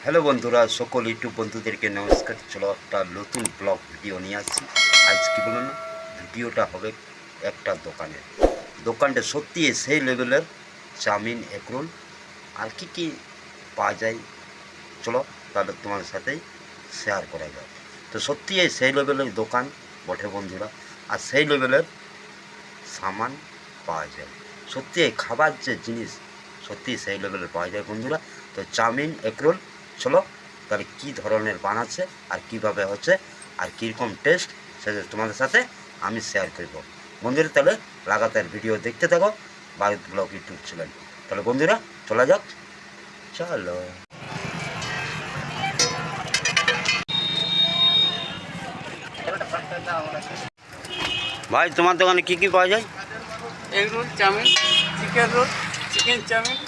Hello বন্ধুরা, সকল YouTube বন্ধুদেরকে নমস্কার। চলো একটা নতুন ব্লগ ভিডিও নিয়ে আসছি। আজ কী বলো না, ভিডিওটা হবে একটা দোকানটা সত্যি সেই লেভেলের চাউমিন, এগরোল আর কি পাওয়া যায়। চলো তাহলে তোমার সাথেই শেয়ার করা যাক। তো সত্যি সেই লেভেলের দোকান বটে বন্ধুরা, আর সেই লেভেলের সামান পাওয়া যায়। সত্যি খাবার যে জিনিস সত্যি সেই লেভেলের পাওয়া যায় বন্ধুরা। তো চাউমিন, এগরোল চলো তাহলে কী ধরনের বানাচ্ছে আর কীভাবে হচ্ছে আর কীরকম টেস্ট সেটা তোমাদের সাথে আমি শেয়ার করব বন্ধুরা। তাহলে লাগাতার ভিডিও দেখতে থাকো ভারত ব্লগ ইউটিউব চ্যানেল। তাহলে বন্ধুরা চলা যাক, চলো। ভাই তোমার দোকানে কী কী পাওয়া যায়? Egg roll, chowmein, chicken roll, chicken chowmein,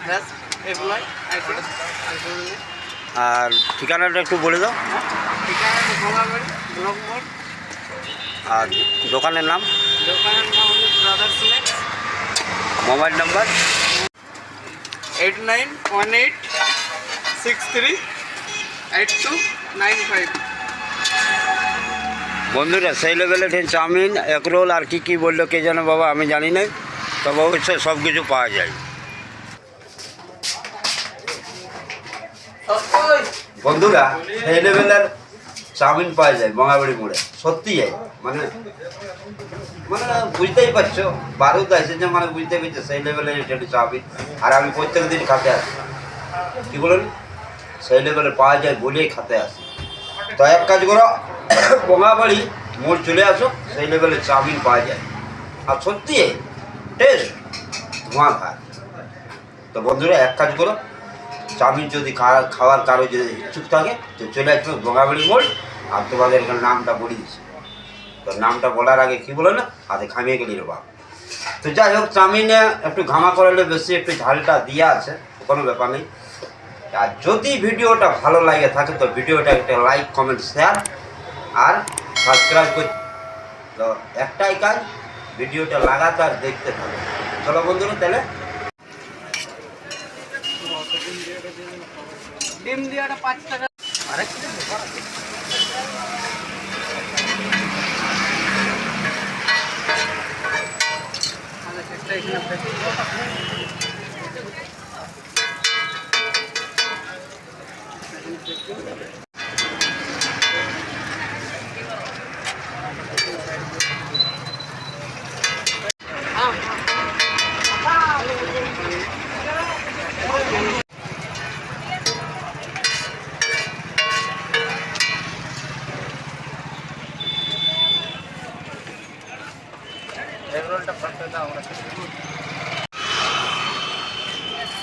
ব্যাস এগুলোই আইটেম। আর ঠিকানাটা একটু বলে দাও। ঠিকানা ভোগাবাড়ি ব্লক মোড়। আর দোকানের নাম? দোকানের নাম হলো ব্রাদার্স স্ন্যাক্স। Mobile number 8918638295। বন্ধুরা সেই লেভেলের চাউমিন, এগরোল আর কি বললো কে জানো বাবা, আমি জানি না, তবে অবশ্যই সব কিছু পাওয়া যায় বন্ধুরা। সেই লেভেলের চাউমিন পাওয়া যায় বঙ্গাবাড়ি মোড়ে, সত্যি যায় মানে বুঝতেই পারছো, বারুদ এসেছে মানে বুঝতে পারছো সেই লেভেলের এটা চাউমিন। আর আমি প্রত্যেক দিন খাতে আসি, কী বলুন, সেই লেভেলের পাওয়া যায় বলেই খাতে আসি। তো এক কাজ করো, বঙ্গাবাড়ি মোড় চলে আসো, সেই লেভেলের চাউমিন পাওয়া যায় আর সত্যি টেস্ট ধোঁয়া খায়। তো বন্ধুরা এক কাজ করো, চাউমিন যদি খাওয়ার কারো যদি ইচ্ছুক থাকে তো চলে আসবে বঙ্গাবাড়ি মোড়। আর তোমাদের এখানে নামটা বলে দিচ্ছি, তো নামটা বলার আগে কী বলো না, হাতে খামিয়ে গেলি রে বাবা। তো যাই হোক, চাউমিনে একটু ঘামা করালে বেশি একটু ঝালটা দেওয়া আছে, কোনো ব্যাপার নেই। আর যদি ভিডিওটা ভালো লাগে থাকে তো ভিডিওটা একটা লাইক, কমেন্ট, শেয়ার আর সাবস্ক্রাইব করি। তো একটাই কাজ, ভিডিওটা লাগাতার দেখতে থাকো। চলো বন্ধুরা তাহলে। ডিম দিয়াটা 5 টাকা। আরেক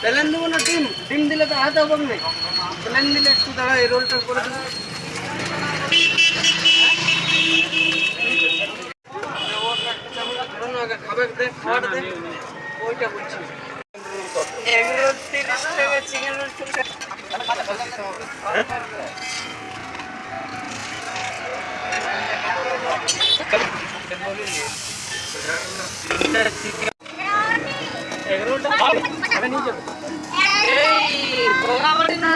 প্লেন দেবো না ডিম দিলে তো হাতে হবে না। প্লেন দিলে একটু দাঁড়া, এই রোলটা করে দেবো। খাবে খাওয়াটা দে, ওইটা বলছি। এগ রোল 30 টাকা, চিকেন রোল 40 টাকা। এগরোলটা খাবে নিয়ে যাবে। এই বঙ্গাবাড়ি না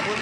বল,